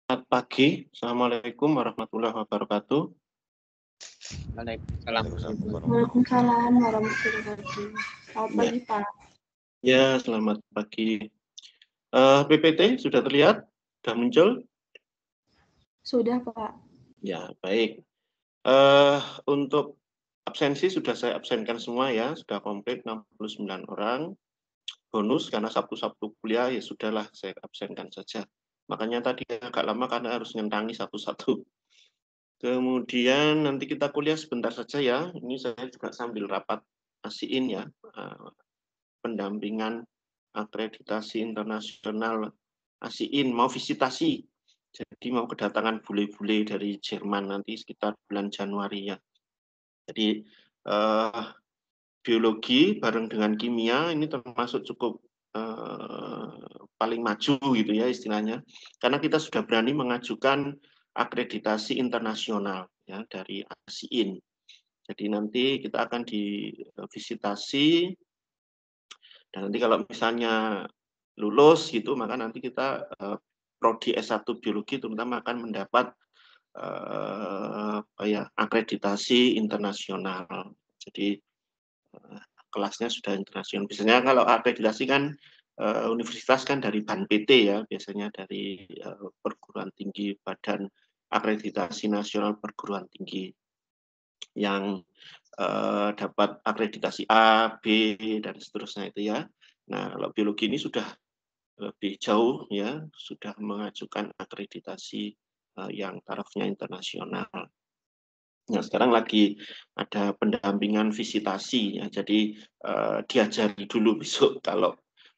Selamat pagi. Assalamualaikum warahmatullahi wabarakatuh. Waalaikumsalam. Waalaikumsalam warahmatullahi wabarakatuh. Selamat pagi, Pak. Ya, selamat pagi. PPT sudah terlihat? Sudah muncul? Sudah, Pak. Ya, baik. Untuk absensi sudah saya absenkan semua ya, sudah komplit 69 orang. Bonus karena Sabtu-Sabtu kuliah ya sudahlah saya absenkan saja. Makanya tadi agak lama karena harus ngentangi satu-satu. Kemudian nanti kita kuliah sebentar saja ya. Ini saya juga sambil rapat asiin ya. Pendampingan akreditasi internasional ASIIN, mau visitasi. Jadi mau kedatangan bule-bule dari Jerman nanti sekitar bulan Januari ya. Jadi biologi bareng dengan kimia ini termasuk cukup paling maju gitu ya istilahnya. Karena kita sudah berani mengajukan akreditasi internasional ya dari ASIIN. Jadi nanti kita akan divisitasi. Dan nanti kalau misalnya lulus gitu, maka nanti kita prodi S1 biologi terutama akan mendapat akreditasi internasional. Jadi kelasnya sudah internasional. Biasanya kalau akreditasi kan universitas kan dari BAN-PT ya, biasanya dari perguruan tinggi, Badan Akreditasi Nasional Perguruan Tinggi yang dapat akreditasi A, B, dan seterusnya itu ya. Nah, kalau biologi ini sudah lebih jauh ya, sudah mengajukan akreditasi yang tarafnya internasional. Nah, sekarang lagi ada pendampingan visitasi ya, jadi diajari dulu besok kalau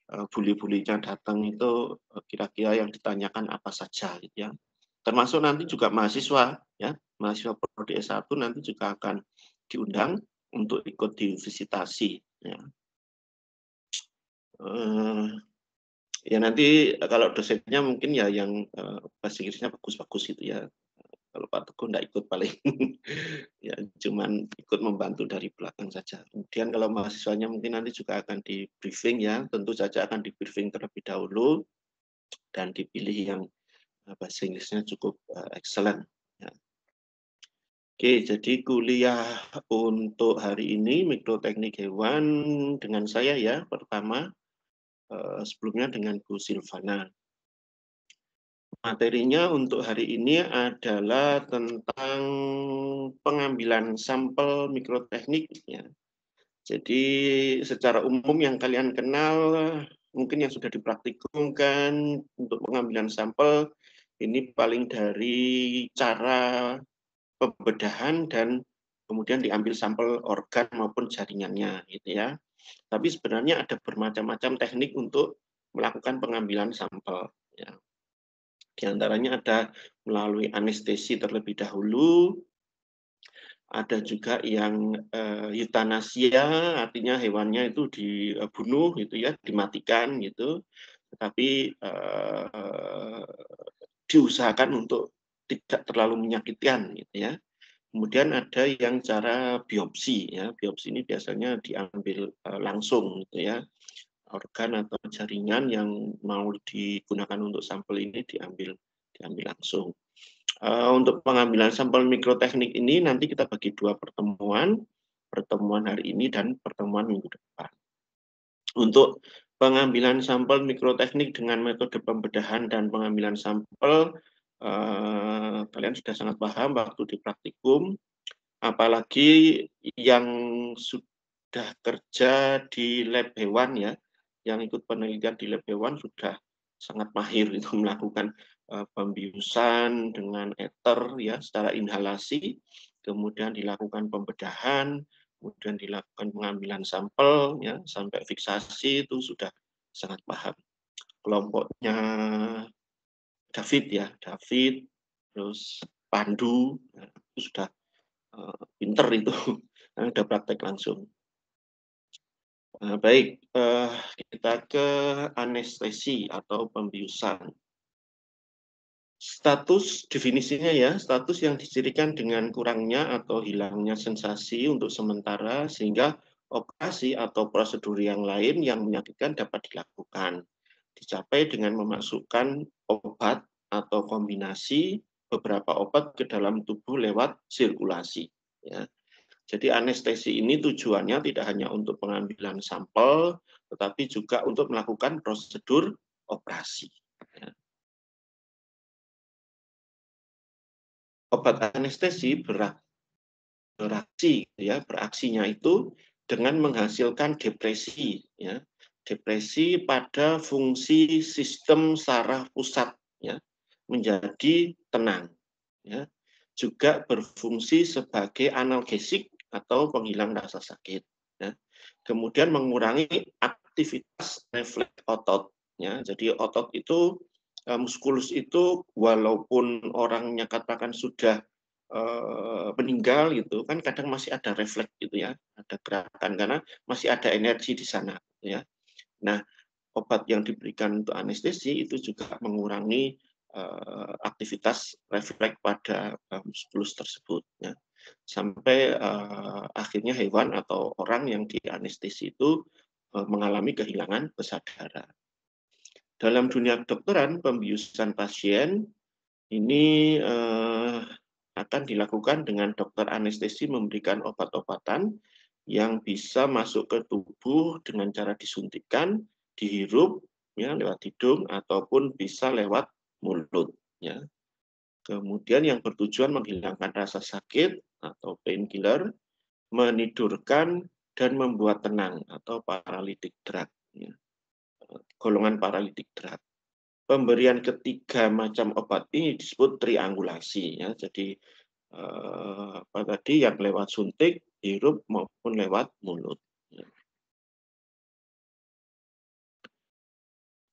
bule-bulenya datang itu kira-kira yang ditanyakan apa saja gitu ya. Termasuk nanti juga mahasiswa ya, mahasiswa prodi S1 nanti juga akan diundang untuk ikut divisitasi ya. Ya nanti kalau dosennya mungkin ya yang bahasa Inggrisnya bagus-bagus gitu ya. Kalau Pak Teguh enggak ikut paling ya cuman ikut membantu dari belakang saja. Kemudian kalau mahasiswanya mungkin nanti juga akan di briefing ya, tentu saja akan di briefing terlebih dahulu dan dipilih yang bahasa Inggrisnya cukup excellent ya. Oke, jadi kuliah untuk hari ini mikroteknik hewan dengan saya ya, pertama sebelumnya dengan Bu Silvana. Materinya untuk hari ini adalah tentang pengambilan sampel mikroteknik ya. Jadi secara umum yang kalian kenal mungkin yang sudah dipraktikumkan untuk pengambilan sampel ini paling dari cara pembedahan dan kemudian diambil sampel organ maupun jaringannya gitu ya. Tapi sebenarnya ada bermacam-macam teknik untuk melakukan pengambilan sampel ya. Di antaranya ada melalui anestesi terlebih dahulu, ada juga yang eutanasia, artinya hewannya itu dibunuh gitu ya, dimatikan gitu, tetapi diusahakan untuk tidak terlalu menyakitkan gitu ya. Kemudian ada yang cara biopsi ya, biopsi ini biasanya diambil langsung gitu ya, organ atau jaringan yang mau digunakan untuk sampel ini diambil langsung. Untuk pengambilan sampel mikroteknik ini nanti kita bagi dua pertemuan hari ini dan pertemuan minggu depan. Untuk pengambilan sampel mikroteknik dengan metode pembedahan dan pengambilan sampel, kalian sudah sangat paham waktu di praktikum, apalagi yang sudah kerja di lab hewan ya, yang ikut penelitian di lab hewan sudah sangat mahir itu melakukan pembiusan dengan ether ya secara inhalasi, kemudian dilakukan pembedahan, kemudian dilakukan pengambilan sampel ya sampai fiksasi itu sudah sangat paham. Kelompoknya David ya, David terus Pandu ya, itu sudah pinter itu, udah praktek langsung. Baik, kita ke anestesi atau pembiusan. Status definisinya ya, status yang dicirikan dengan kurangnya atau hilangnya sensasi untuk sementara sehingga operasi atau prosedur yang lain yang menyakitkan dapat dilakukan. Dicapai dengan memasukkan obat atau kombinasi beberapa obat ke dalam tubuh lewat sirkulasi. Ya. Jadi anestesi ini tujuannya tidak hanya untuk pengambilan sampel, tetapi juga untuk melakukan prosedur operasi. Ya. Obat anestesi beraksinya itu dengan menghasilkan depresi, ya, depresi pada fungsi sistem saraf pusat, ya, menjadi tenang, ya, juga berfungsi sebagai analgesik atau penghilang rasa sakit, ya. Kemudian mengurangi aktivitas refleks otot, ya, jadi otot itu muskulus itu walaupun orangnya katakan sudah meninggal gitu kan kadang masih ada refleks gitu ya, ada gerakan karena masih ada energi di sana ya. Nah, obat yang diberikan untuk anestesi itu juga mengurangi aktivitas refleks pada muskulus tersebut ya. Sampai akhirnya hewan atau orang yang dianestesi itu mengalami kehilangan kesadaran. Dalam dunia kedokteran, pembiusan pasien ini akan dilakukan dengan dokter anestesi memberikan obat-obatan yang bisa masuk ke tubuh dengan cara disuntikkan, dihirup ya lewat hidung ataupun bisa lewat mulut ya. Kemudian yang bertujuan menghilangkan rasa sakit atau painkiller, menidurkan dan membuat tenang atau paralytic drug ya. Golongan paralitik drug. Pemberian ketiga macam obat ini disebut triangulasi ya. Jadi apa tadi yang lewat suntik, hirup maupun lewat mulut.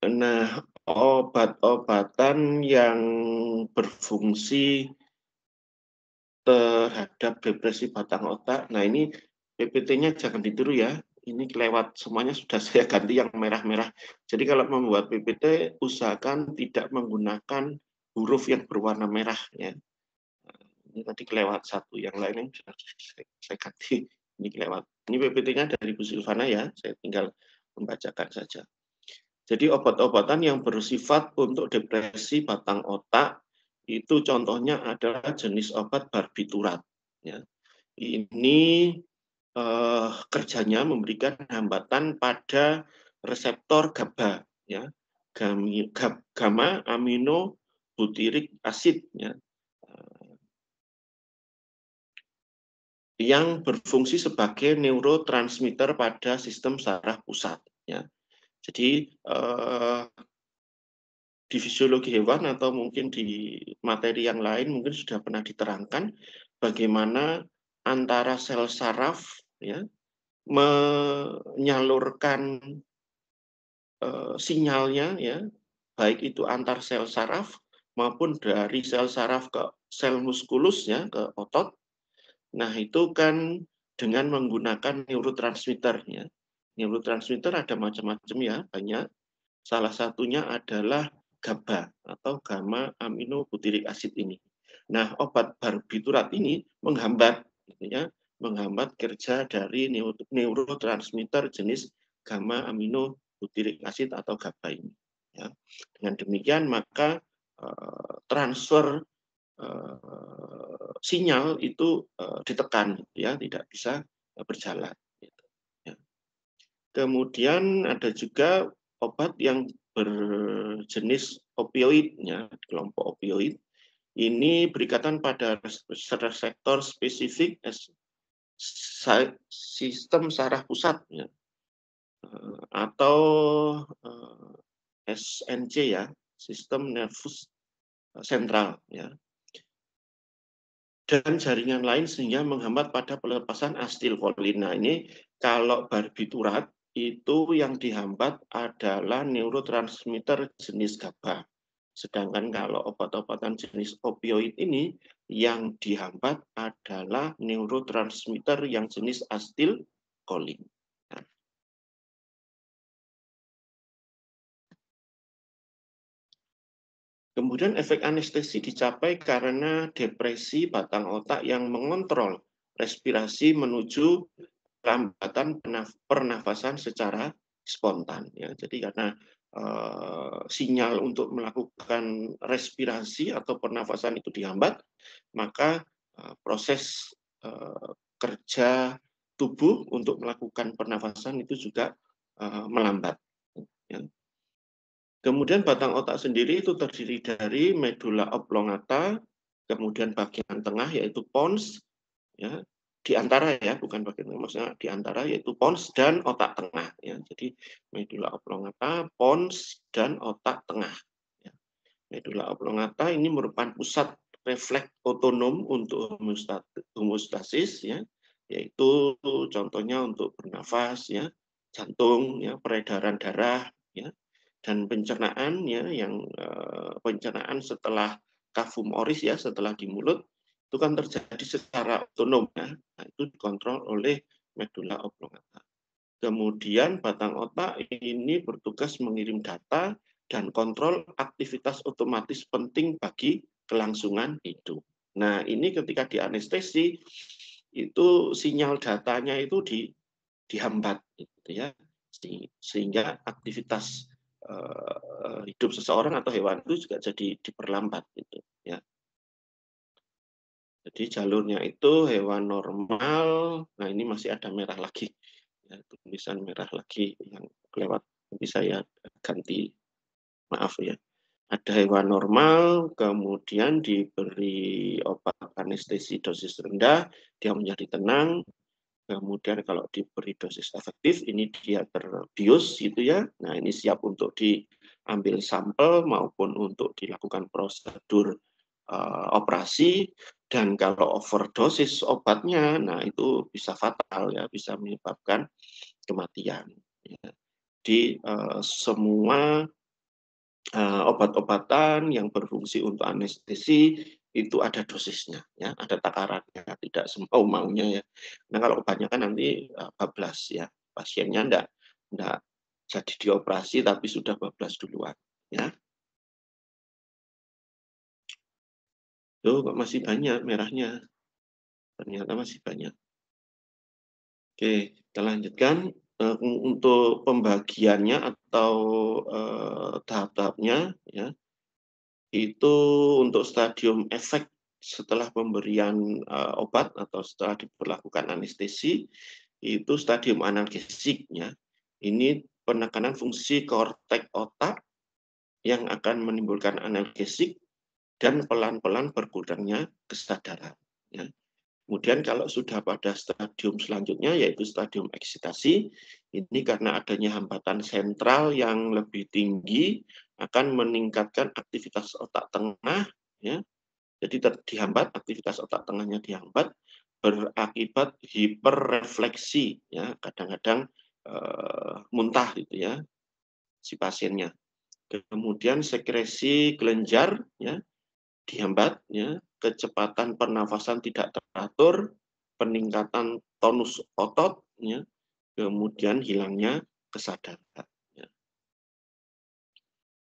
Nah, obat-obatan yang berfungsi terhadap depresi batang otak. Nah, ini PPT-nya jangan ditiru ya. Ini kelewat semuanya sudah saya ganti yang merah-merah. Jadi kalau membuat PPT usahakan tidak menggunakan huruf yang berwarna merah ya. Ini tadi kelewat satu, yang lainnya sudah saya ganti. Ini kelewat. Ini PPT-nya dari Bu Silvana ya. Saya tinggal membacakan saja. Jadi obat-obatan yang bersifat untuk depresi batang otak itu contohnya adalah jenis obat barbiturat. Ya. Ini kerjanya memberikan hambatan pada reseptor GABA, ya, gamma amino butyric acid, ya, yang berfungsi sebagai neurotransmitter pada sistem saraf pusat. Ya. Jadi di fisiologi hewan atau mungkin di materi yang lain mungkin sudah pernah diterangkan bagaimana antara sel saraf ya menyalurkan sinyalnya ya baik itu antar sel saraf maupun dari sel saraf ke sel muskulus ya ke otot. Nah, itu kan dengan menggunakan neurotransmitter ya. Neurotransmitter ada macam-macam ya, banyak. Salah satunya adalah GABA atau gamma aminobutyric acid ini. Nah, obat barbiturat ini menghambat, gitu ya, menghambat kerja dari neurotransmitter jenis gamma aminobutyric acid atau GABA ini. Ya. Dengan demikian maka transfer sinyal itu ditekan, ya, tidak bisa berjalan. Gitu, ya. Kemudian ada juga obat yang berjenis opioid, ya, kelompok opioid. Ini berikatan pada reseptor spesifik sistem saraf pusat, ya, atau SNC ya, sistem nervus sentral, ya, dan jaringan lain sehingga menghambat pada pelepasan asetilkolin. Nah, ini kalau barbiturat itu yang dihambat adalah neurotransmitter jenis GABA. Sedangkan kalau obat-obatan jenis opioid ini yang dihambat adalah neurotransmitter yang jenis asetilkolin. Nah. Kemudian efek anestesi dicapai karena depresi batang otak yang mengontrol respirasi menuju lambatan pernafasan secara spontan. Ya, jadi karena sinyal untuk melakukan respirasi atau pernafasan itu dihambat, maka proses kerja tubuh untuk melakukan pernafasan itu juga melambat. Ya. Kemudian batang otak sendiri itu terdiri dari medula oblongata, kemudian bagian tengah yaitu pons, ya, di antara ya, bukan bagian tengah, maksudnya di antara yaitu pons dan otak tengah. Ya. Jadi medula oblongata, pons, dan otak tengah. Ya. Medula oblongata ini merupakan pusat refleks otonom untuk homeostasis, ya, yaitu contohnya untuk bernafas, ya, jantung, ya, peredaran darah, ya, dan pencernaan, ya, yang pencernaan setelah kafum oris, ya, setelah di mulut itu kan terjadi secara otonom, ya. Nah, itu dikontrol oleh medula oblongata. Kemudian batang otak ini bertugas mengirim data dan kontrol aktivitas otomatis penting bagi kelangsungan hidup. Nah, ini ketika dianestesi itu sinyal datanya itu dihambat, gitu ya, sehingga aktivitas hidup seseorang atau hewan itu juga jadi diperlambat, gitu ya. Jadi jalurnya itu hewan normal. Nah, ini masih ada merah lagi, ya, tulisan merah lagi yang lewat. Nanti saya ganti, maaf ya. Ada hewan normal, kemudian diberi obat anestesi dosis rendah, dia menjadi tenang. Kemudian kalau diberi dosis efektif, ini dia terbius gitu ya. Nah, ini siap untuk diambil sampel maupun untuk dilakukan prosedur operasi. Dan kalau overdosis obatnya, nah itu bisa fatal ya, bisa menyebabkan kematian. Ya. Di semua obat-obatan yang berfungsi untuk anestesi itu ada dosisnya, ya, ada takarannya, tidak semau-maunya ya. Nah, kalau kebanyakan nanti bablas ya, pasiennya enggak jadi dioperasi tapi sudah bablas duluan, ya. Tuh kok masih banyak merahnya, ternyata masih banyak. Oke, kita lanjutkan. Untuk pembagiannya atau tahap-tahapnya, ya, itu untuk stadium efek setelah pemberian obat atau setelah diberlakukan anestesi, itu stadium analgesiknya. Ini penekanan fungsi korteks otak yang akan menimbulkan analgesik dan pelan-pelan berkurangnya kesadaran. Ya. Kemudian kalau sudah pada stadium selanjutnya, yaitu stadium eksitasi, ini karena adanya hambatan sentral yang lebih tinggi, akan meningkatkan aktivitas otak tengah, ya. Jadi dihambat, aktivitas otak tengahnya dihambat, berakibat hiperrefleksi, ya. Kadang-kadang muntah gitu ya, si pasiennya. Kemudian sekresi kelenjar, ya, dihambat, ya, kecepatan pernafasan tidak teratur, peningkatan tonus otot, ya, kemudian hilangnya kesadaran. Ya.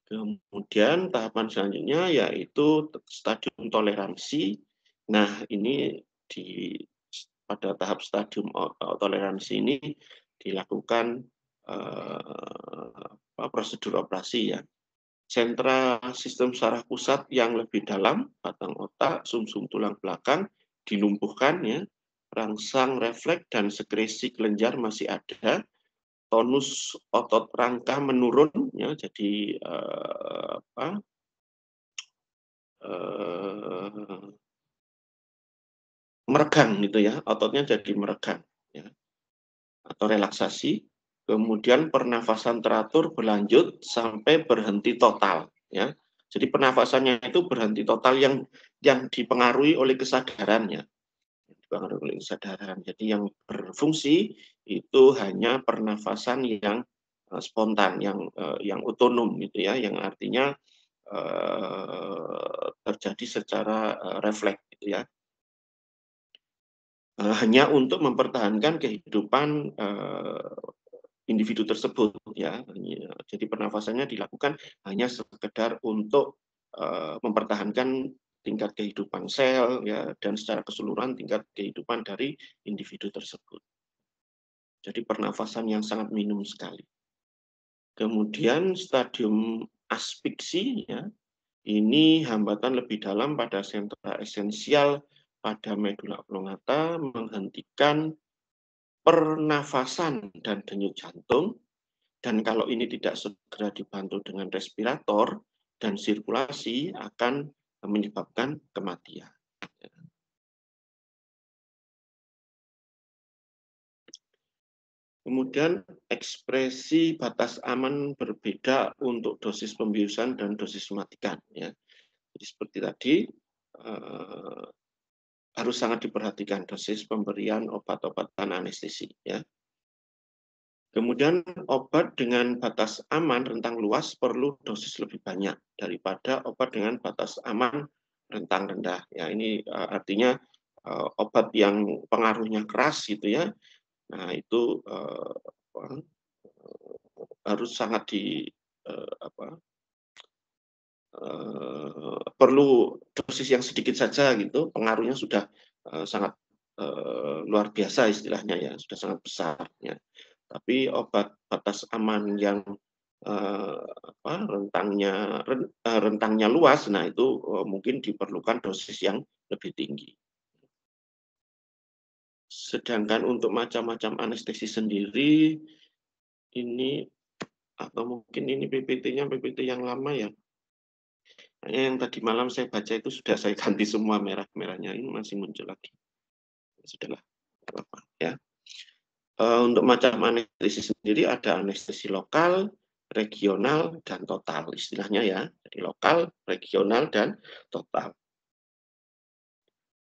Kemudian tahapan selanjutnya yaitu stadium toleransi. Nah, ini pada tahap stadium toleransi ini dilakukan prosedur operasi ya. Sentra sistem saraf pusat yang lebih dalam, batang otak, sumsum tulang belakang dilumpuhkan ya, rangsang refleks dan sekresi kelenjar masih ada, tonus otot rangka menurun ya, jadi meregang gitu ya, ototnya jadi meregang ya, atau relaksasi. Kemudian pernafasan teratur berlanjut sampai berhenti total ya. Jadi pernafasannya itu berhenti total yang dipengaruhi oleh kesadarannya. Dipengaruhi oleh kesadaran. Jadi yang berfungsi itu hanya pernafasan yang spontan, yang otonom gitu ya, yang artinya terjadi secara refleks gitu ya. Hanya untuk mempertahankan kehidupan individu tersebut ya. Jadi pernafasannya dilakukan hanya sekedar untuk mempertahankan tingkat kehidupan sel ya, dan secara keseluruhan tingkat kehidupan dari individu tersebut. Jadi pernafasan yang sangat minim sekali. Kemudian stadium asfiksi, ya, ini hambatan lebih dalam pada sentra esensial pada medula oblongata, menghentikan pernafasan dan denyut jantung. Dan kalau ini tidak segera dibantu dengan respirator dan sirkulasi, akan menyebabkan kematian. Kemudian ekspresi batas aman berbeda untuk dosis pembiusan dan dosis mematikan. Ya. Jadi seperti tadi, harus sangat diperhatikan dosis pemberian obat-obatan anestesi. Ya. Kemudian obat dengan batas aman rentang luas perlu dosis lebih banyak daripada obat dengan batas aman rentang rendah. Ya, ini artinya obat yang pengaruhnya keras gitu ya. Nah, itu harus sangat perlu dosis yang sedikit saja gitu, pengaruhnya sudah sangat luar biasa istilahnya ya, sudah sangat besar ya. Tapi obat batas aman yang rentangnya luas, nah itu mungkin diperlukan dosis yang lebih tinggi. Sedangkan untuk macam-macam anestesi sendiri, ini atau mungkin ini PPT-nya PPT yang lama ya. Yang tadi malam saya baca itu sudah saya ganti semua merah-merahnya, ini masih muncul lagi. Sudahlah, apa ya. Untuk macam anestesi sendiri ada anestesi lokal, regional, dan total istilahnya ya. Jadi lokal, regional, dan total.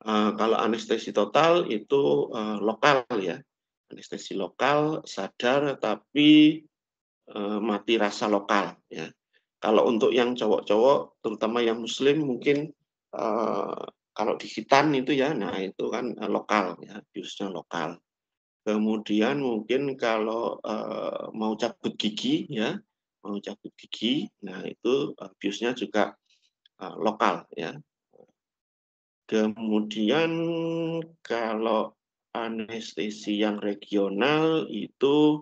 Kalau anestesi total itu lokal ya. Anestesi lokal, sadar tapi mati rasa lokal ya. Kalau untuk yang cowok-cowok, terutama yang muslim mungkin kalau di Hitan itu ya, nah itu kan lokal ya, biusnya lokal. Kemudian mungkin kalau mau cabut gigi ya, nah itu biusnya juga lokal ya. Kemudian kalau anestesi yang regional itu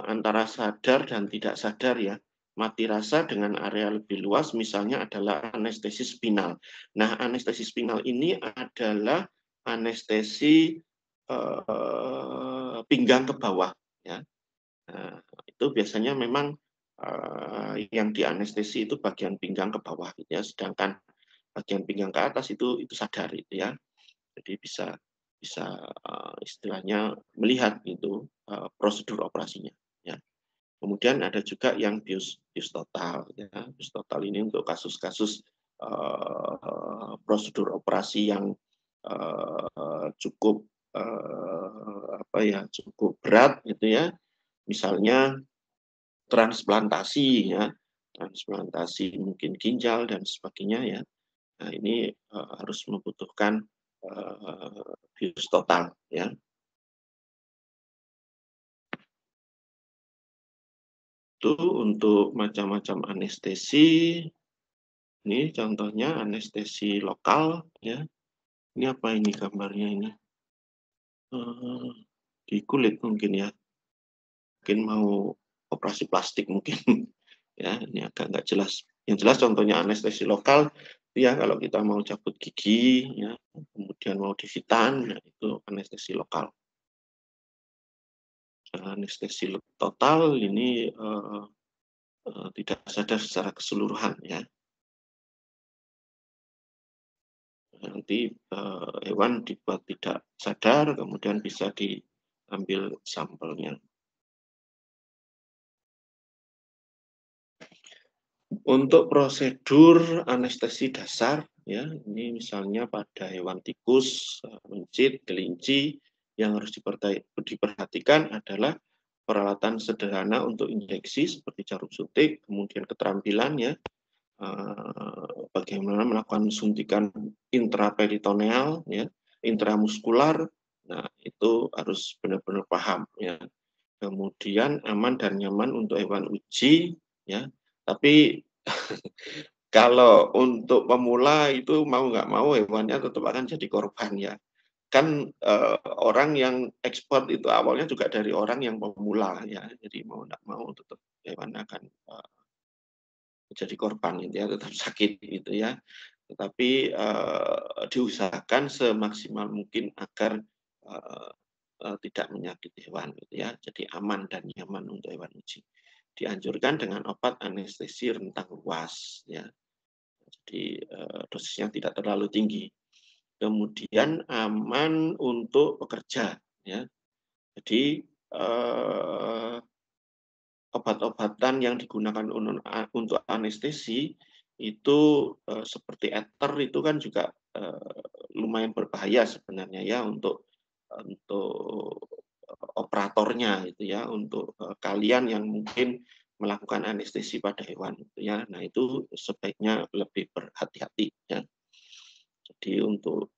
antara sadar dan tidak sadar ya. Mati rasa dengan area lebih luas misalnya adalah anestesi spinal. Nah, anestesi spinal ini adalah anestesi pinggang ke bawah ya. Nah, itu biasanya memang yang dianestesi itu bagian pinggang ke bawah gitu ya, sedangkan bagian pinggang ke atas itu sadar itu ya. Jadi bisa istilahnya melihat itu prosedur operasinya ya. Kemudian ada juga yang bius total ya. Bius total ini untuk kasus-kasus prosedur operasi yang cukup cukup berat gitu ya. Misalnya transplantasi ya. Transplantasi mungkin ginjal dan sebagainya ya. Nah, ini harus membutuhkan bius total ya. Itu untuk macam-macam anestesi. Ini contohnya anestesi lokal ya. Ini apa ini gambarnya ini? Di kulit mungkin ya. Mungkin mau operasi plastik mungkin. Ya, ini agak nggak jelas. Yang jelas contohnya anestesi lokal ya, kalau kita mau cabut gigi ya, kemudian mau di Hitan, nah itu anestesi lokal. Anestesi total ini tidak sadar secara keseluruhan ya. Nanti hewan dibuat tidak sadar, kemudian bisa diambil sampelnya. Untuk prosedur anestesi dasar, ya, ini misalnya pada hewan tikus, mencit, kelinci, yang harus diperhatikan adalah peralatan sederhana untuk injeksi seperti jarum suntik, kemudian keterampilan ya, bagaimana melakukan suntikan intraperitoneal, ya, intramuskular. Nah, itu harus benar-benar paham ya. Kemudian aman dan nyaman untuk hewan uji ya. Tapi kalau untuk pemula itu mau nggak mau hewannya tetap akan jadi korban ya. Kan orang yang ekspor itu awalnya juga dari orang yang pemula ya. Jadi mau nggak mau tetap hewan akan menjadi korban gitu ya, tetap sakit gitu ya. Tetapi diusahakan semaksimal mungkin agar tidak menyakiti hewan gitu ya. Jadi aman dan nyaman untuk hewan uji. Dianjurkan dengan obat anestesi rentang luas ya. Jadi dosisnya tidak terlalu tinggi. Kemudian aman untuk pekerja ya. Jadi obat-obatan yang digunakan untuk anestesi itu seperti ether itu kan juga lumayan berbahaya sebenarnya ya untuk operatornya itu ya, untuk kalian yang mungkin melakukan anestesi pada hewan gitu ya. Nah, itu sebaiknya lebih berhati-hati ya. Jadi untuk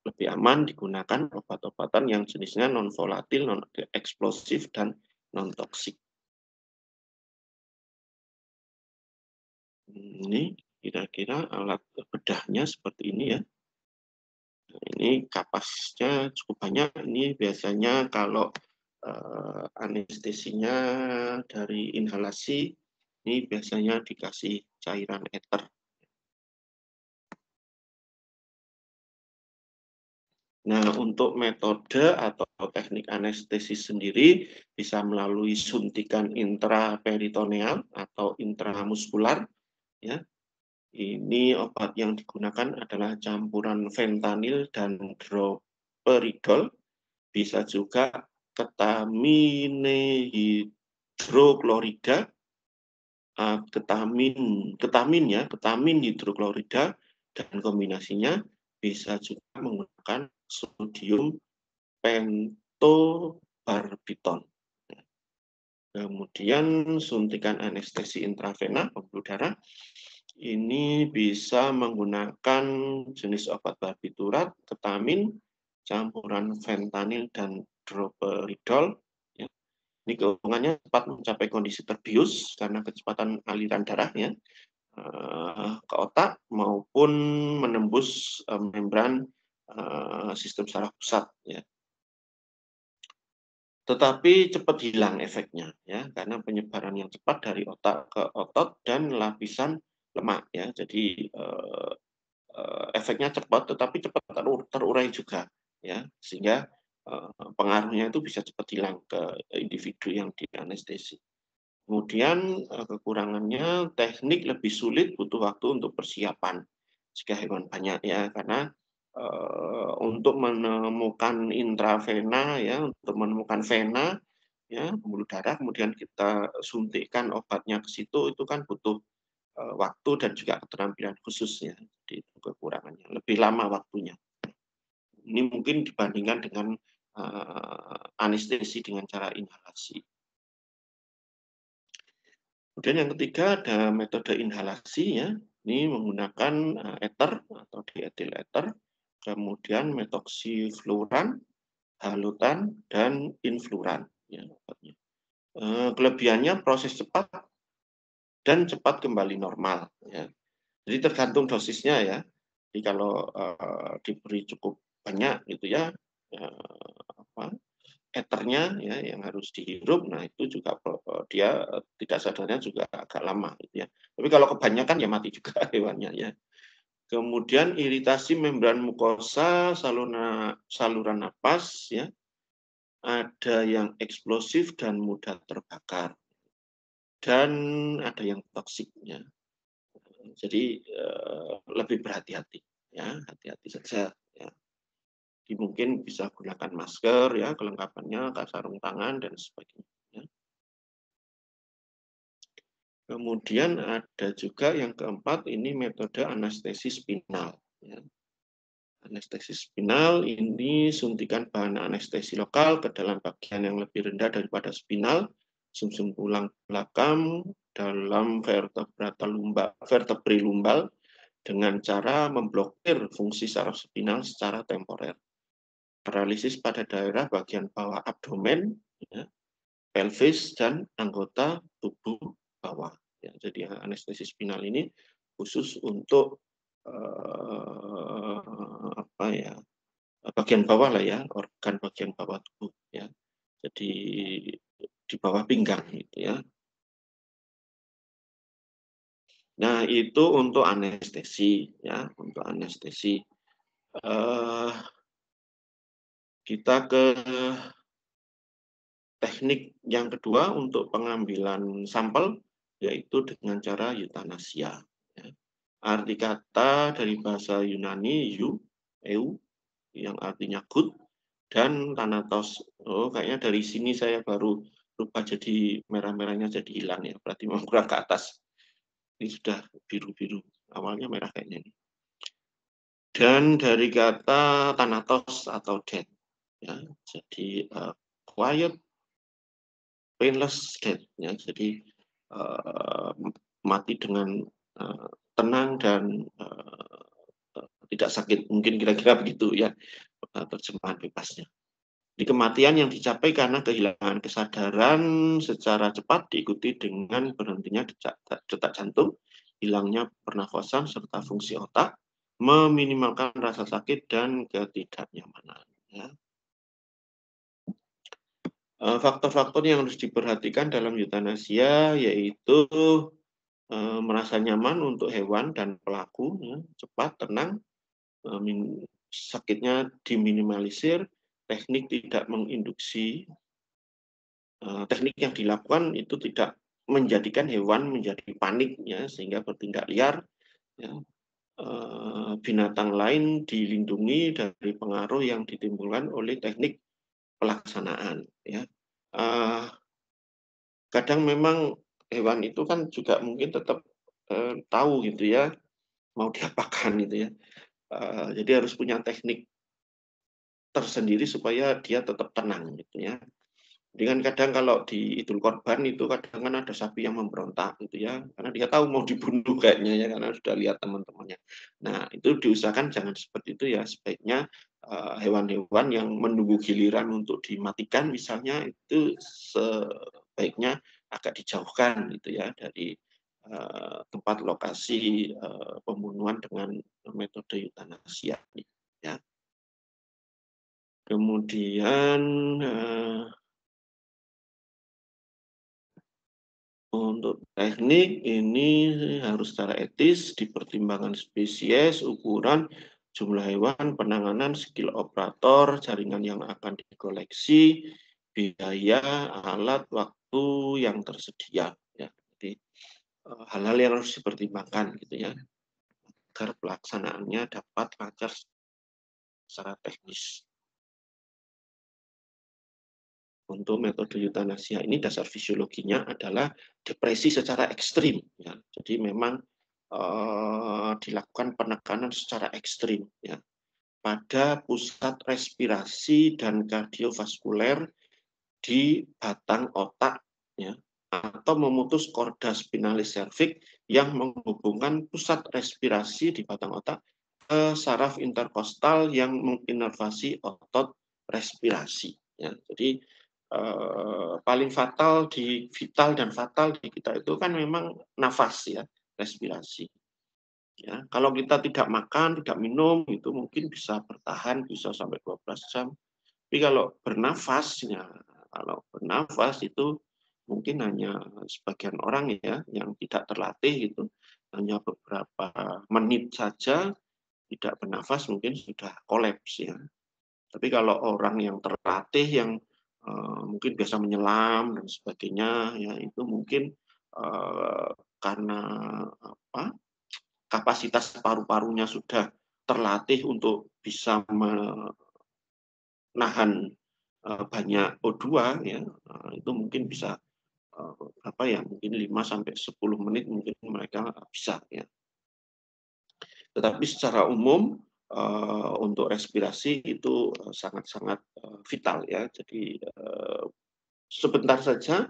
lebih aman digunakan obat-obatan yang jenisnya non volatil, non eksplosif dan non toksik. Ini kira-kira alat bedahnya seperti ini ya. Nah, ini kapasnya cukup banyak. Ini biasanya kalau anestesinya dari inhalasi, ini biasanya dikasih cairan ether. Nah, untuk metode atau teknik anestesi sendiri bisa melalui suntikan intraperitoneal atau intramuskular ya. Ini obat yang digunakan adalah campuran fentanyl dan droperidol, bisa juga ketaminehidroklorida, ketamin hidroklorida, dan kombinasinya bisa juga menggunakan sodium pentobarbiton. Kemudian suntikan anestesi intravena pembuluh darah ini bisa menggunakan jenis obat barbiturat, ketamin, campuran fentanyl dan droperidol. Ya. Ini keuntungannya cepat mencapai kondisi terbius karena kecepatan aliran darahnya ke otak maupun menembus membran sistem saraf pusat. Ya. Tetapi cepat hilang efeknya ya karena penyebaran yang cepat dari otak ke otot dan lapisan lemak ya. Jadi efeknya cepat tetapi cepat terurai juga ya sehingga pengaruhnya itu bisa cepat hilang ke individu yang dianestesi. Kemudian kekurangannya teknik lebih sulit, butuh waktu untuk persiapan jika hewan banyak ya karena untuk menemukan intravena ya, untuk menemukan vena ya, pembuluh darah kemudian kita suntikkan obatnya ke situ itu kan butuh waktu dan juga keterampilan khususnya. Jadi itu kekurangannya, lebih lama waktunya. Ini mungkin dibandingkan dengan anestesi dengan cara inhalasi. Kemudian yang ketiga ada metode inhalasi ya. Ini menggunakan ether atau dietil ether, kemudian metoksifluran, halutan, dan influran. Ya, kelebihannya proses cepat dan cepat kembali normal. Ya. Jadi tergantung dosisnya ya. Jadi kalau diberi cukup banyak gitu ya, apa, ethernya ya yang harus dihirup, nah itu juga dia tidak sadarnya juga agak lama gitu ya. Tapi kalau kebanyakan ya mati juga hewannya ya. Kemudian iritasi membran mukosa, saluran napas ya, ada yang eksplosif dan mudah terbakar, dan ada yang toksiknya. Jadi lebih berhati-hati ya, hati-hati saja ya. Jadi mungkin bisa gunakan masker ya, kelengkapannya, sarung tangan dan sebagainya. Ya. Kemudian ada juga yang keempat, ini metode anestesi spinal. Ya. Anestesi spinal ini suntikan bahan anestesi lokal ke dalam bagian yang lebih rendah daripada spinal, sumsum tulang belakang, dalam vertebrae lumbal dengan cara memblokir fungsi saraf spinal secara temporer. Paralisis pada daerah bagian bawah abdomen, ya, pelvis, dan anggota tubuh bawah. Ya, jadi anestesi spinal ini khusus untuk apa ya, bagian bawah lah ya, organ bagian bawah tubuh ya. Jadi di bawah pinggang gitu ya. Nah, itu untuk anestesi ya, untuk anestesi. Kita ke teknik yang kedua untuk pengambilan sampel, yaitu dengan cara eutanasia. Ya. Arti kata dari bahasa Yunani eu, yang artinya good, dan thanatos. Oh, kayaknya dari sini saya baru lupa jadi merah-merahnya jadi hilang ya, berarti mau kurang ke atas. Ini sudah biru-biru, awalnya merah kayaknya ini. Dan dari kata thanatos atau death, ya, jadi quiet, painless death, ya, jadi mati dengan tenang dan tidak sakit, mungkin kira-kira begitu ya terjemahan bebasnya. Di kematian yang dicapai karena kehilangan kesadaran secara cepat diikuti dengan berhentinya detak jantung, hilangnya pernafasan serta fungsi otak, meminimalkan rasa sakit dan ketidaknyamanan. Ya. Faktor-faktor yang harus diperhatikan dalam eutanasia yaitu merasa nyaman untuk hewan dan pelaku, ya, cepat, tenang, sakitnya diminimalisir, teknik tidak menginduksi, teknik yang dilakukan itu tidak menjadikan hewan menjadi panik, ya, sehingga bertindak liar. Ya. Binatang lain dilindungi dari pengaruh yang ditimbulkan oleh teknik pelaksanaan. Ya. Kadang memang hewan itu kan juga mungkin tetap tahu gitu ya mau diapakan gitu ya. Jadi harus punya teknik tersendiri supaya dia tetap tenang gitu ya. Dengan kadang kalau di Idul Korban itu kadang kan ada sapi yang memberontak gitu ya, karena dia tahu mau dibunuh kayaknya ya, karena sudah lihat teman-temannya. Nah, itu diusahakan jangan seperti itu ya, sebaiknya hewan-hewan yang menunggu giliran untuk dimatikan misalnya itu sebaiknya agak dijauhkan gitu ya dari tempat lokasi pembunuhan dengan metode eutanasia ya. Kemudian untuk teknik ini harus secara etis, dipertimbangkan spesies, ukuran, jumlah hewan, penanganan, skill operator, jaringan yang akan dikoleksi, biaya, alat, waktu yang tersedia. Ya, jadi hal-hal yang harus dipertimbangkan gitu ya, agar pelaksanaannya dapat lancar secara teknis. Untuk metode eutanasia ini dasar fisiologinya adalah depresi secara ekstrim. Ya. Jadi memang dilakukan penekanan secara ekstrim ya, pada pusat respirasi dan kardiovaskuler di batang otak ya, atau memutus korda spinalis cervix yang menghubungkan pusat respirasi di batang otak ke saraf interkostal yang menginervasi otot respirasi. Ya. Jadi paling fatal di vital dan fatal di kita itu kan memang nafas ya, respirasi. Ya, kalau kita tidak makan, tidak minum itu mungkin bisa bertahan bisa sampai 12 jam. Tapi kalau bernafas ya, kalau bernafas itu mungkin hanya sebagian orang ya yang tidak terlatih itu hanya beberapa menit saja tidak bernafas mungkin sudah kolaps ya. Tapi kalau orang yang terlatih yang mungkin biasa menyelam dan sebagainya ya itu mungkin karena apa kapasitas paru-parunya sudah terlatih untuk bisa menahan banyak O2 ya itu mungkin bisa apa ya mungkin 5 sampai 10 menit mungkin mereka bisa ya. Tetapi secara umum untuk respirasi itu sangat-sangat vital ya. Jadi sebentar saja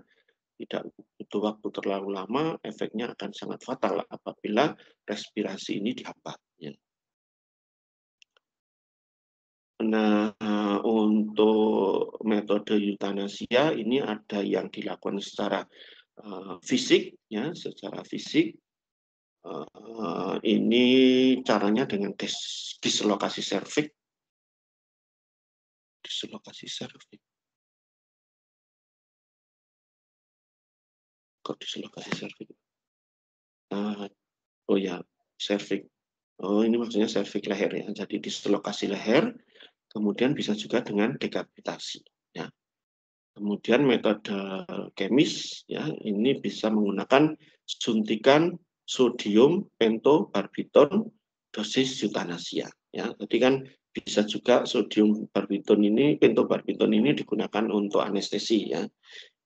tidak butuh waktu terlalu lama, efeknya akan sangat fatal apabila respirasi ini dihambat. Ya. Nah, untuk metode eutanasia ini ada yang dilakukan secara fisik, ya, secara fisik. Ini caranya dengan dislokasi serviks, dislokasi serviks. Kok dislokasi serviks? Oh ya, serviks. Oh, ini maksudnya serviks leher ya. Jadi dislokasi leher, kemudian bisa juga dengan dekapitasi. Ya. Kemudian metode kemis, ya, ini bisa menggunakan suntikan sodium pentobarbiton dosis eutanasia. Ya, jadi kan bisa juga sodium barbiton ini, pentobarbiton ini digunakan untuk anestesi ya.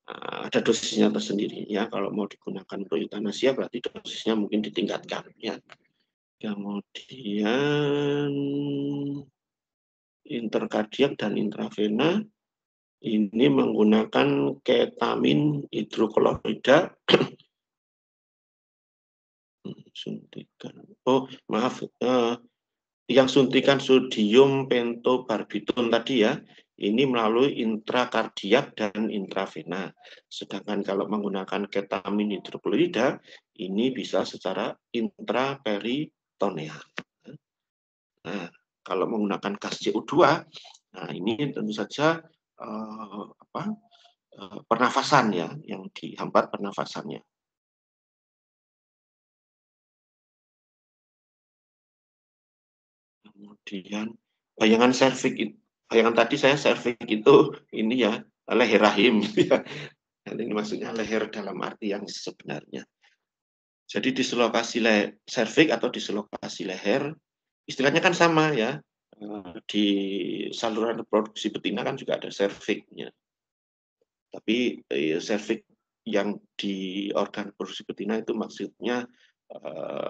Ada dosisnya tersendiri ya. Kalau mau digunakan untuk eutanasia berarti dosisnya mungkin ditingkatkan ya. Kemudian interkardiak dan intravena ini menggunakan ketamin hidroklorida. Suntikan. Oh, maaf. Yang suntikan sodium pentobarbiton tadi ya, ini melalui intrakardiak dan intravena. Sedangkan kalau menggunakan ketamin hidroklorida, ini bisa secara intraperitoneal. Nah, kalau menggunakan gas CO2, nah ini tentu saja pernafasan ya, yang dihambat pernafasannya. Kemudian bayangan tadi saya serviks itu ini ya leher rahim ya. Dan ini maksudnya leher dalam arti yang sebenarnya. Jadi dislokasi serviks atau dislokasi leher, istilahnya kan sama ya. Di saluran reproduksi betina kan juga ada serviksnya. Tapi serviks yang di organ reproduksi betina itu maksudnya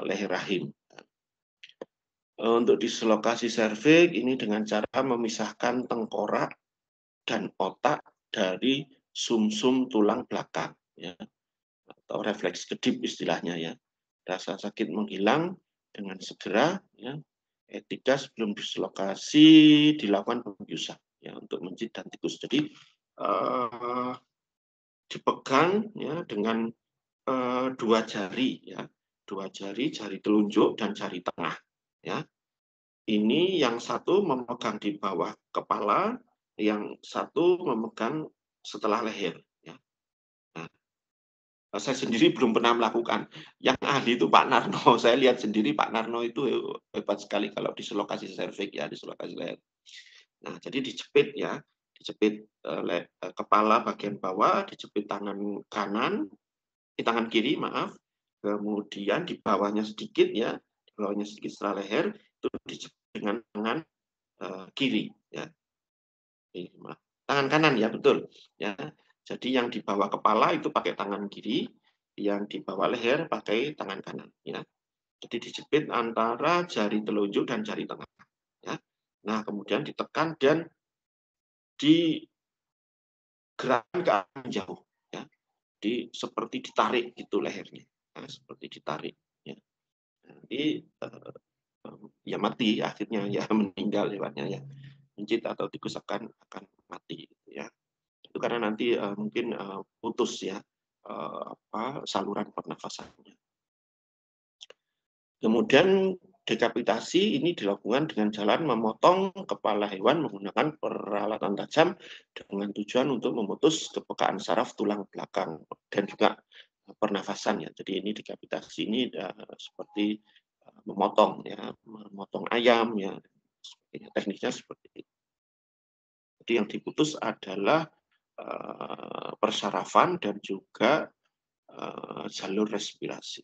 leher rahim. Untuk dislokasi serviks ini dengan cara memisahkan tengkorak dan otak dari sumsum tulang belakang ya, atau refleks kedip istilahnya ya. Rasa sakit menghilang dengan segera ya. Etika sebelum dislokasi dilakukan pembiusan ya untuk mencit dan tikus. Jadi dipegang ya dengan dua jari ya, dua jari, jari telunjuk dan jari tengah ya. Ini yang satu memegang di bawah kepala, yang satu memegang setelah leher. Ya. Nah, saya sendiri belum pernah melakukan. Yang ahli itu Pak Narno. Saya lihat sendiri Pak Narno itu hebat sekali kalau dislokasi serviks ya, dislokasi leher. Nah, jadi dijepit ya, dijepit kepala bagian bawah, dijepit tangan kanan, tangan kiri maaf, kemudian di bawahnya sedikit ya, di bawahnya sedikit setelah leher itu dijepit dengan tangan kiri ya, tangan kanan ya betul ya. Jadi yang di bawah kepala itu pakai tangan kiri, yang di bawah leher pakai tangan kanan ya. Jadi dijepit antara jari telunjuk dan jari tengah ya. Nah kemudian ditekan dan digerakkan ke arah jauh ya. Jadi seperti ditarik gitu lehernya, nah, seperti ditarik ya. Nanti ya mati akhirnya ya, meninggal lewatnya ya, mencit atau tikus akan mati gitu ya. Itu karena nanti mungkin putus ya saluran pernafasannya. Kemudian dekapitasi ini dilakukan dengan jalan memotong kepala hewan menggunakan peralatan tajam dengan tujuan untuk memutus kepekaan saraf tulang belakang dan juga pernafasan ya. Jadi ini dekapitasi ini seperti memotong ya, memotong ayam ya, tekniknya seperti itu. Jadi yang diputus adalah persarafan dan juga jalur respirasi.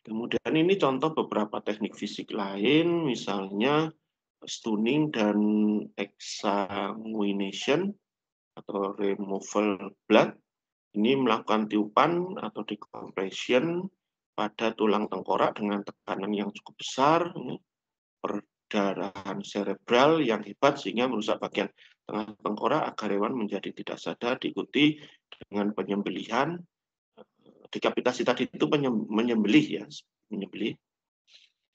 Kemudian ini contoh beberapa teknik fisik lain, misalnya stunning dan exsanguination atau removal blood. Ini melakukan tiupan atau decompression pada tulang tengkorak dengan tekanan yang cukup besar, perdarahan cerebral yang hebat sehingga merusak bagian tengah tengkorak agar hewan menjadi tidak sadar, diikuti dengan penyembelihan. Dekapitasi tadi itu menyembelih ya, menyembelih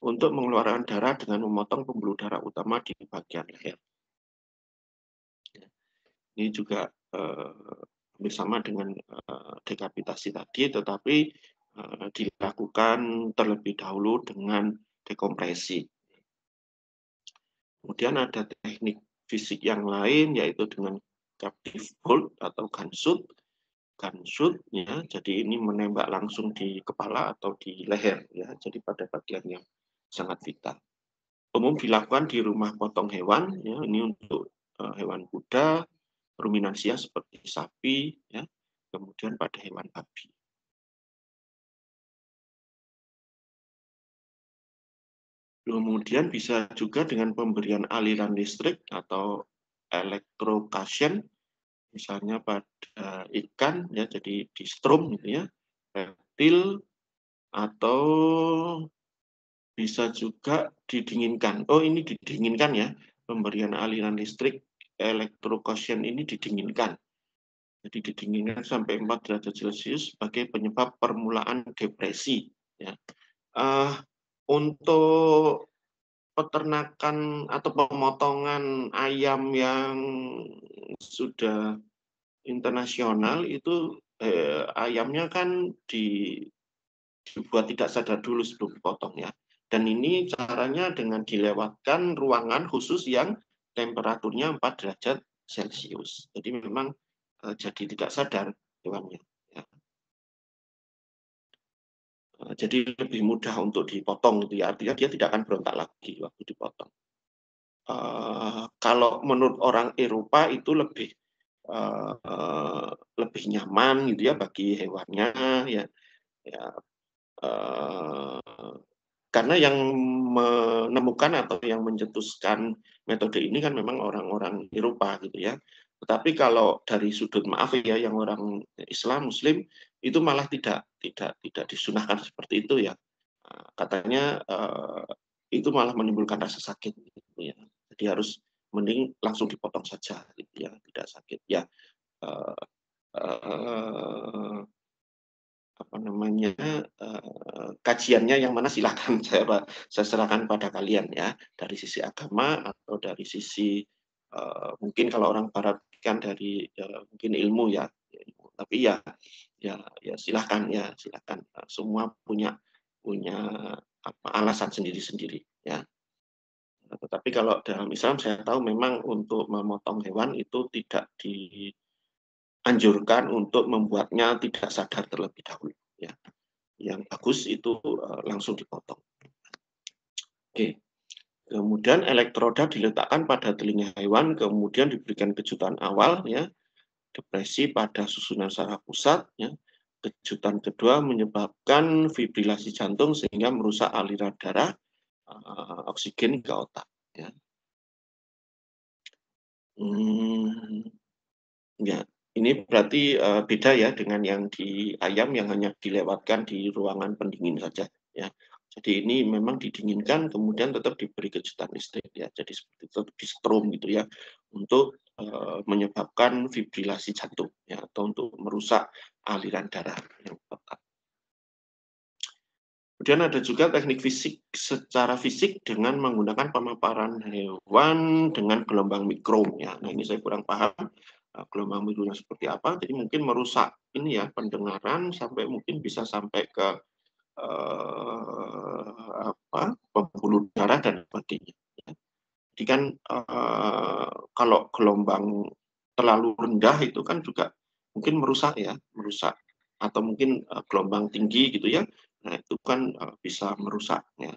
untuk mengeluarkan darah dengan memotong pembuluh darah utama di bagian leher. Ini juga bersama dengan dekapitasi tadi, tetapi dilakukan terlebih dahulu dengan dekompresi. Kemudian ada teknik fisik yang lain, yaitu dengan captive bolt atau gunshot, ya. Jadi ini menembak langsung di kepala atau di leher, ya. Jadi pada bagian yang sangat vital. Umum dilakukan di rumah potong hewan, ya. Ini untuk hewan kuda, ruminansia seperti sapi, ya. Kemudian pada hewan babi. Kemudian bisa juga dengan pemberian aliran listrik atau electrocution, misalnya pada ikan, ya, jadi di strom gitu ya, reptil, atau bisa juga didinginkan. Oh, ini didinginkan ya, pemberian aliran listrik electrocution ini didinginkan. Jadi didinginkan sampai 4 derajat Celcius sebagai penyebab permulaan depresi. Ya. Untuk peternakan atau pemotongan ayam yang sudah internasional itu ayamnya kan dibuat tidak sadar dulu sebelum dipotong ya. Dan ini caranya dengan dilewatkan ruangan khusus yang temperaturnya 4 derajat Celcius. Jadi memang jadi tidak sadar hewannya. Ya. Jadi lebih mudah untuk dipotong gitu ya. Artinya dia tidak akan berontak lagi waktu dipotong. Kalau menurut orang Eropa itu lebih nyaman gitu ya bagi hewannya ya, ya karena yang menemukan atau yang mencetuskan metode ini kan memang orang-orang Eropa gitu ya. Tetapi kalau dari sudut maaf ya yang orang Islam Muslim itu malah tidak disunahkan seperti itu ya. Katanya itu malah menimbulkan rasa sakit gitu ya. Jadi harus mending langsung dipotong saja gitu ya, tidak sakit ya. Uh, uh, apa namanya kajiannya yang mana silakan saya serahkan pada kalian ya, dari sisi agama atau dari sisi mungkin kalau orang barat kan dari mungkin ilmu ya, tapi ya silakan ya silakan, semua punya alasan sendiri-sendiri ya. Tetapi kalau dalam Islam saya tahu memang untuk memotong hewan itu tidak dianjurkan untuk membuatnya tidak sadar terlebih dahulu ya. Yang bagus itu langsung dipotong. Oke. Kemudian elektroda diletakkan pada telinga hewan, kemudian diberikan kejutan awal ya, depresi pada susunan saraf pusat ya. Kejutan kedua menyebabkan fibrilasi jantung sehingga merusak aliran darah oksigen ke otak ya. Ya, ini berarti beda ya dengan yang di ayam yang hanya dilewatkan di ruangan pendingin saja ya. Jadi ini memang didinginkan kemudian tetap diberi kejutan listrik ya. Jadi seperti itu di strom gitu ya untuk menyebabkan fibrilasi jantung ya atau untuk merusak aliran darah yang otak. Kemudian ada juga teknik fisik secara fisik dengan menggunakan pemaparan hewan dengan gelombang mikro ya. Nah, ini saya kurang paham gelombang mikronya seperti apa. Jadi mungkin merusak ini ya pendengaran sampai mungkin bisa sampai ke pembuluh darah dan sebagainya. Jadi kan kalau gelombang terlalu rendah itu kan juga mungkin merusak atau mungkin gelombang tinggi gitu ya. Nah, itu kan bisa merusak ya.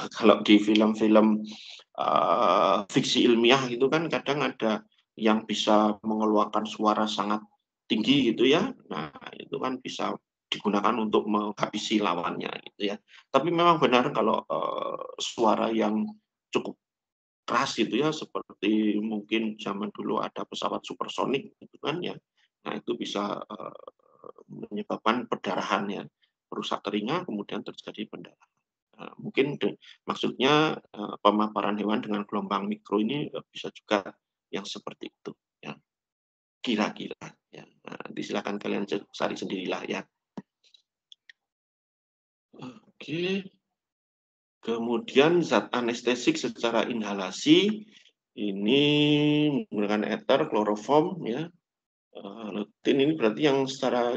Kalau di film-film fiksi ilmiah itu kan kadang ada yang bisa mengeluarkan suara sangat tinggi gitu ya. Nah, itu kan bisa digunakan untuk menghabisi lawannya gitu ya. Tapi memang benar kalau suara yang cukup keras gitu ya, seperti mungkin zaman dulu ada pesawat supersonik gitu kan ya. Nah, itu bisa menyebabkan perdarahan ya, merusak telinga kemudian terjadi pendarahan. Mungkin maksudnya pemaparan hewan dengan gelombang mikro ini bisa juga yang seperti itu ya. Kira-kira ya. Nah, silakan kalian cari sendirilah ya. Oke. Kemudian zat anestesik secara inhalasi ini menggunakan ether, kloroform ya. Lutein ini berarti yang secara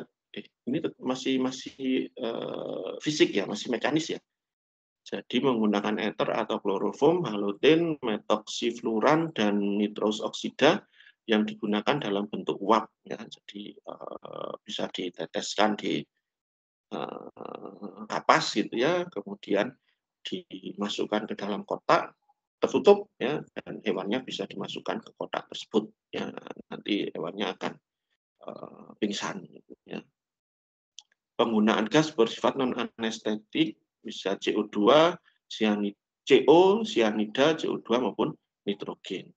ini masih fisik ya, masih mekanis ya. Jadi menggunakan ether atau kloroform, halogen, metoksifluran, dan nitrous oksida yang digunakan dalam bentuk uap ya, jadi bisa diteteskan di kapas gitu ya, kemudian dimasukkan ke dalam kotak tertutup ya, dan hewannya bisa dimasukkan ke kotak tersebut ya, nanti hewannya akan pingsan gitu ya. Penggunaan gas bersifat non anestetik bisa CO2, CO, sianida, CO2 maupun nitrogen.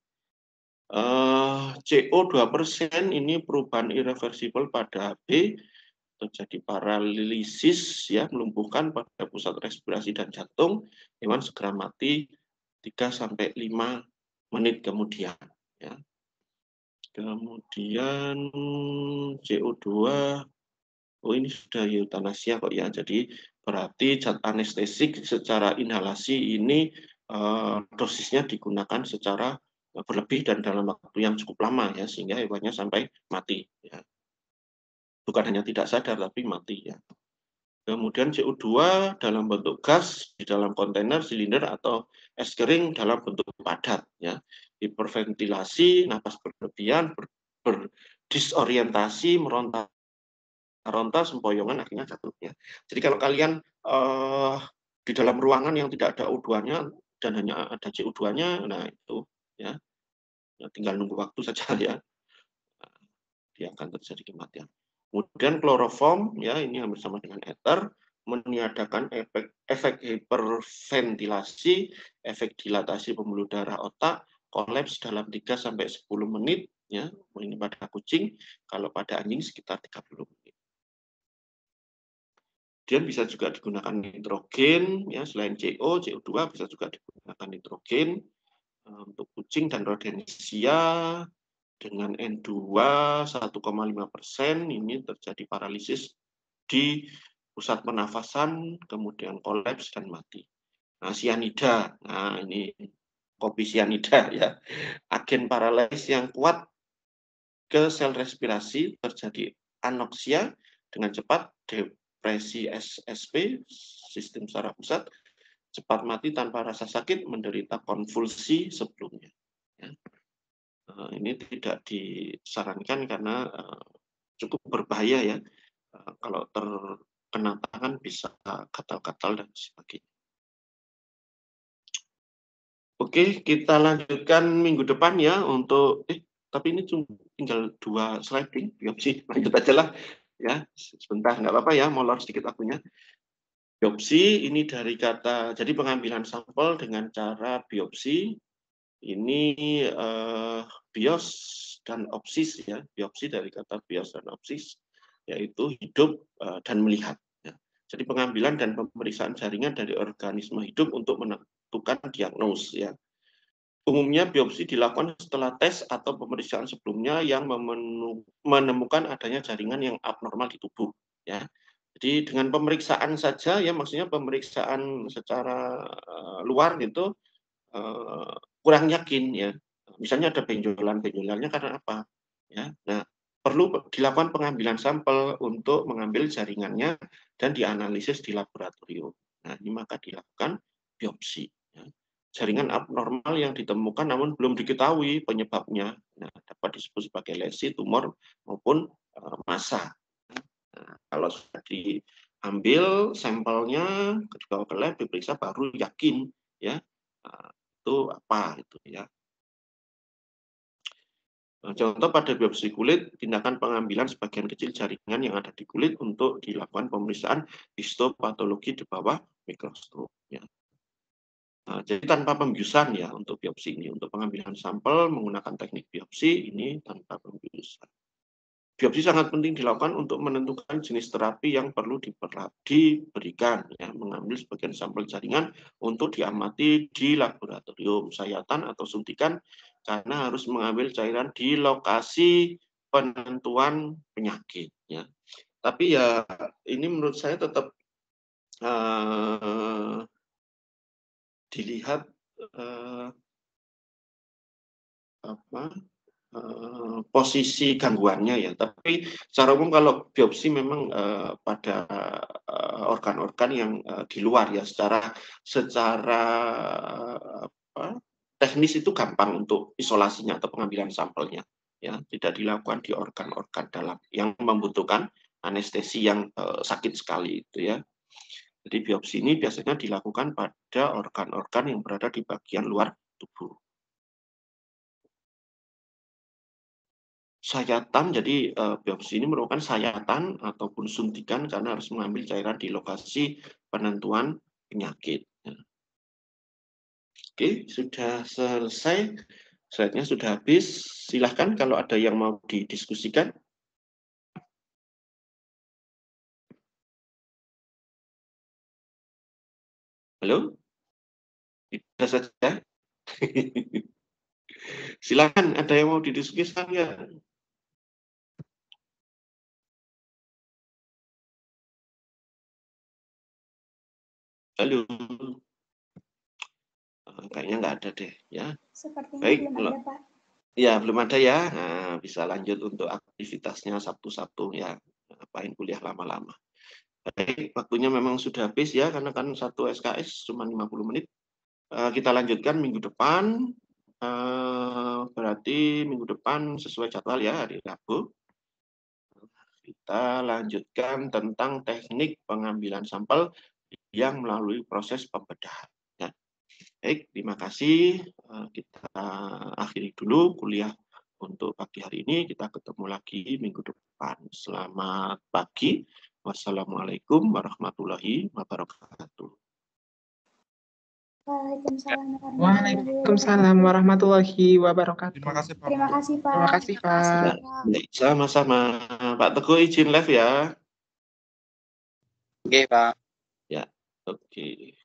CO2% ini perubahan irreversibel pada HB, terjadi paralisis ya, melumpuhkan pada pusat respirasi dan jantung, hewan segera mati 3-5 menit kemudian ya. Kemudian CO2, oh ini sudah eutanasia kok ya, jadi berarti zat anestesik secara inhalasi ini dosisnya digunakan secara berlebih dan dalam waktu yang cukup lama ya, sehingga hewannya sampai mati ya. Bukan hanya tidak sadar tapi mati ya. Kemudian CO2 dalam bentuk gas di dalam kontainer, silinder atau es kering dalam bentuk padat ya. Hiperventilasi, napas berlebihan, berdisorientasi, meronta sempoyongan akhirnya jatuh ya. Jadi kalau kalian di dalam ruangan yang tidak ada O2-nya dan hanya ada CO2-nya, nah itu ya, tinggal nunggu waktu saja ya, dia akan terjadi kematian. Kemudian kloroform ya, ini hampir sama dengan ether, meniadakan efek hiperventilasi, efek dilatasi pembuluh darah otak, kolaps dalam 3-10 menit ya, ini pada kucing, kalau pada anjing sekitar 30 menit. Kemudian bisa juga digunakan nitrogen ya, selain CO, CO2 bisa juga digunakan nitrogen untuk kucing dan rodensia. Dengan N2 1,5% ini terjadi paralisis di pusat pernafasan, kemudian kolaps dan mati. Nah, sianida, nah ini kopi sianida ya, agen paralisis yang kuat ke sel respirasi, terjadi anoksia dengan cepat, depresi SSP, sistem saraf pusat, cepat mati tanpa rasa sakit, menderita konvulsi sebelumnya. Ya. Ini tidak disarankan karena cukup berbahaya ya. Kalau terkena tangan bisa gatal-gatal dan sebagainya. Oke, kita lanjutkan minggu depan ya untuk tapi ini cuma tinggal 2 sliding biopsi, lanjut aja lah ya, sebentar nggak apa-apa ya, molor sedikit akunya. Biopsi ini dari kata, jadi pengambilan sampel dengan cara biopsi. Ini bios dan opsis ya, biopsi dari kata bios dan opsis, yaitu hidup dan melihat. Ya. Jadi pengambilan dan pemeriksaan jaringan dari organisme hidup untuk menentukan diagnos. Ya. Umumnya biopsi dilakukan setelah tes atau pemeriksaan sebelumnya yang menemukan adanya jaringan yang abnormal di tubuh. Ya. Jadi dengan pemeriksaan saja ya, maksudnya pemeriksaan secara luar gitu, kurang yakin ya. Misalnya ada benjolan-benjolannya karena apa? Ya. Nah, perlu dilakukan pengambilan sampel untuk mengambil jaringannya dan dianalisis di laboratorium. Nah, ini maka dilakukan biopsi. Ya. Jaringan abnormal yang ditemukan namun belum diketahui penyebabnya. Nah, dapat disebut sebagai lesi, tumor maupun massa. Nah, kalau sudah diambil sampelnya, dibawa ke lab, diperiksa, baru yakin ya. Nah, itu apa itu ya. Nah, contoh pada biopsi kulit, tindakan pengambilan sebagian kecil jaringan yang ada di kulit untuk dilakukan pemeriksaan histopatologi di bawah mikroskop. Ya. Nah, jadi tanpa pembiusan ya untuk biopsi ini, untuk pengambilan sampel menggunakan teknik biopsi ini tanpa pembiusan. Biopsi sangat penting dilakukan untuk menentukan jenis terapi yang perlu diberikan. Ya, mengambil sebagian sampel jaringan untuk diamati di laboratorium, sayatan atau suntikan, karena harus mengambil cairan di lokasi penentuan penyakit. Ya. Tapi ya ini menurut saya tetap dilihat posisi gangguannya ya. Tapi secara umum kalau biopsi memang pada organ-organ yang di luar ya, secara teknis itu gampang untuk isolasinya atau pengambilan sampelnya. ya, tidak dilakukan di organ-organ dalam yang membutuhkan anestesi yang sakit sekali itu ya. Jadi biopsi ini biasanya dilakukan pada organ-organ yang berada di bagian luar tubuh. Sayatan, jadi biopsi ini merupakan sayatan ataupun suntikan karena harus mengambil cairan di lokasi penentuan penyakit. Oke, sudah selesai. Slide-nya sudah habis. Silahkan kalau ada yang mau didiskusikan. Halo? Tidak saja. Silahkan, ada yang mau didiskusikan ya? Halo? Kayaknya nggak ada deh, ya. Sepertinya Baik, belum ada, Pak. Ya, belum ada ya. Nah, bisa lanjut untuk aktivitasnya Sabtu-Sabtu ya. Ngapain kuliah lama-lama. Baik, waktunya memang sudah habis ya, karena kan satu SKS cuma 50 menit. Kita lanjutkan minggu depan. Berarti minggu depan sesuai jadwal ya, hari Rabu. Kita lanjutkan tentang teknik pengambilan sampel yang melalui proses pembedahan. Ya. Baik, terima kasih. Kita akhiri dulu kuliah untuk pagi hari ini. Kita ketemu lagi minggu depan. Selamat pagi. Wassalamualaikum warahmatullahi wabarakatuh. Waalaikumsalam warahmatullahi wabarakatuh. Terima kasih, Pak. Terima kasih, Pak. Terima kasih, Pak. Baik, sama-sama. Pak Teguh izin live ya. Oke, Pak. Ya, oke.